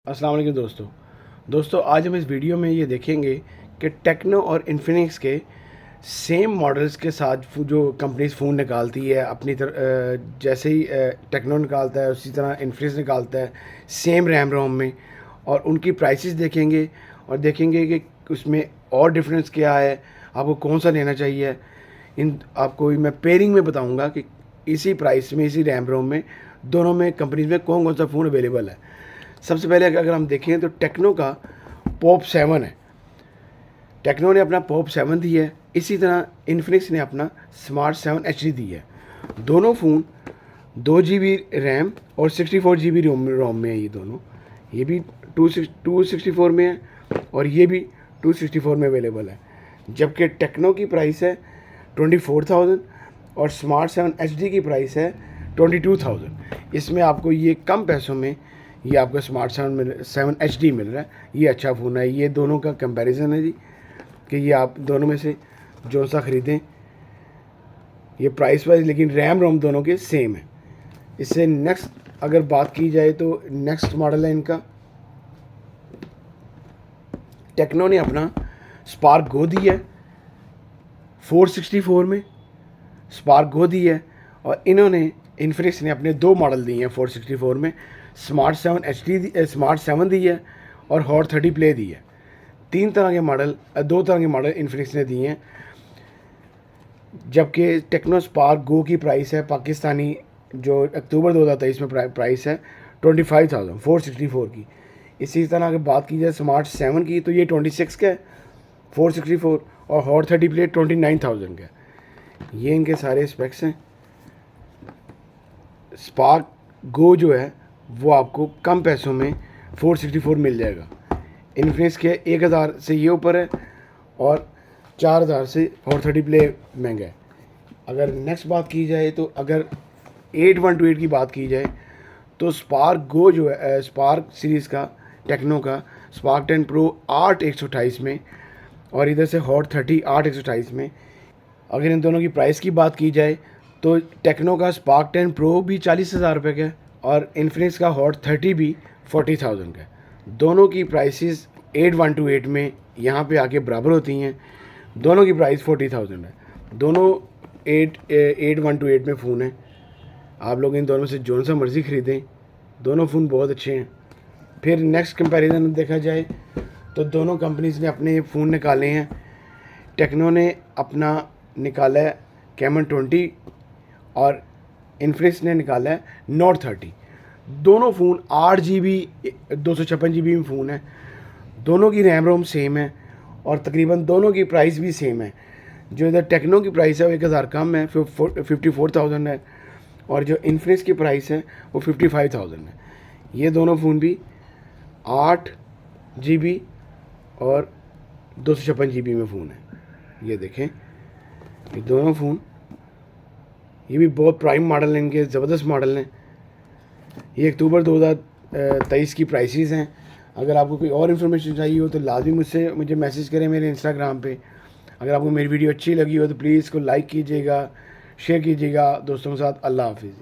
अस्सलाम वालेकुम दोस्तों आज हम इस वीडियो में ये देखेंगे कि टेक्नो और इन्फिनिक्स के सेम मॉडल्स के साथ जो कंपनीज फ़ोन निकालती है अपनी जैसे ही टेक्नो निकालता है उसी तरह इन्फिनिक्स निकालता है सेम रैम रोम में, और उनकी प्राइसेस देखेंगे और देखेंगे कि उसमें और डिफरेंस क्या है, आपको कौन सा लेना चाहिए। इन आपको मैं पेयरिंग में बताऊंगा कि इसी प्राइस में इसी रैम रोम में दोनों में कंपनीज में कौन कौन सा फ़ोन अवेलेबल है। सबसे पहले अगर हम देखें तो टेक्नो का पॉप 7 है। टेक्नो ने अपना पॉप 7 दी है, इसी तरह इन्फिनिक्स ने अपना स्मार्ट 7 HD दी है। दोनों फ़ोन 2 GB रैम और 64 GB रोम में है। ये दोनों, ये भी 264 में है और ये भी 264 में अवेलेबल है। जबकि टेक्नो की प्राइस है 24,000 और स्मार्ट 7 HD की प्राइस है 22,000। इसमें आपको ये कम पैसों में ये आपको स्मार्ट 7 HD मिल रहा है। ये अच्छा फ़ोन है। ये दोनों का कंपैरिजन है जी कि ये आप दोनों में से जो सा ख़रीदें, ये प्राइस वाइज लेकिन रैम रोम दोनों के सेम है। इससे नेक्स्ट अगर बात की जाए तो नेक्स्ट मॉडल है इनका, टेक्नो ने अपना स्पार्क गो दी है 464 में, स्पार्क गो दी है। और इन्होंने इन्फिनिक्स ने अपने दो मॉडल दिए हैं 464 में, स्मार्ट 7 HD स्मार्ट 7 दी है और हॉट 30 प्ले दी है। दो तरह के मॉडल इन्फिनिक्स ने दिए हैं। जबकि टेक्नो स्पार्क गो की प्राइस है पाकिस्तानी जो अक्टूबर 2023 में प्राइस है 25,000 464 की। इसी तरह अगर बात की जाए स्मार्ट 7 की तो ये 26 का है 464 और हॉट 30 प्ले 29,000 का है। ये इनके सारे स्पेक्स हैं। स्पार्क गो जो है वो आपको कम पैसों में 464 मिल जाएगा। इन्फिनिक्स के 1,000 से ये ऊपर है और 4,000 से हॉट 30 प्ले महंगा है। अगर नेक्स्ट बात की जाए तो अगर 8128 की बात की जाए तो स्पार्क गो जो है स्पार्क सीरीज़ का टेक्नो का स्पार्क 10 प्रो 8/128 में और इधर से हॉट 30 8/128 में। अगर इन दोनों की प्राइस की बात की जाए तो टेक्नो का स्पार्क 10 प्रो भी 40,000 रुपये का है और इन्फिनिक्स का हॉट 30 भी 40,000 का है। दोनों की प्राइसेस 8128 में यहाँ पे आके बराबर होती हैं। दोनों की प्राइस 40,000 है। दोनों 8128 में फ़ोन है। आप लोग इन दोनों में से जो सा मर्ज़ी ख़रीदें, दोनों फ़ोन बहुत अच्छे हैं। फिर नेक्स्ट कंपैरिजन देखा जाए तो दोनों कंपनीज़ ने अपने फ़ोन निकाले हैं। टेक्नो ने अपना निकाला है कैमन 20 और इन्फिनिक्स ने निकाला है नोट 30। दोनों फ़ोन 8 GB 256 GB में फ़ोन है। दोनों की रैम रोम सेम है और तकरीबन दोनों की प्राइस भी सेम है। जो इधर टेक्नो की प्राइस है वो 1,000 कम है 54,000 है और जो इन्फिनिक्स की प्राइस है वो 55,000 है। ये दोनों फ़ोन भी 8 GB और 256 GB में फ़ोन है। ये देखें, ये दोनों फ़ोन, ये भी बहुत प्राइम मॉडल हैं, इनके ज़बरदस्त मॉडल हैं। ये अक्टूबर 2023 की प्राइसेस हैं। अगर आपको कोई और इन्फॉर्मेशन चाहिए हो तो लाजमी मुझे मैसेज करें मेरे इंस्टाग्राम पे। अगर आपको मेरी वीडियो अच्छी लगी हो तो प्लीज़ इसको लाइक कीजिएगा, शेयर कीजिएगा दोस्तों के साथ। अल्लाह हाफिज़।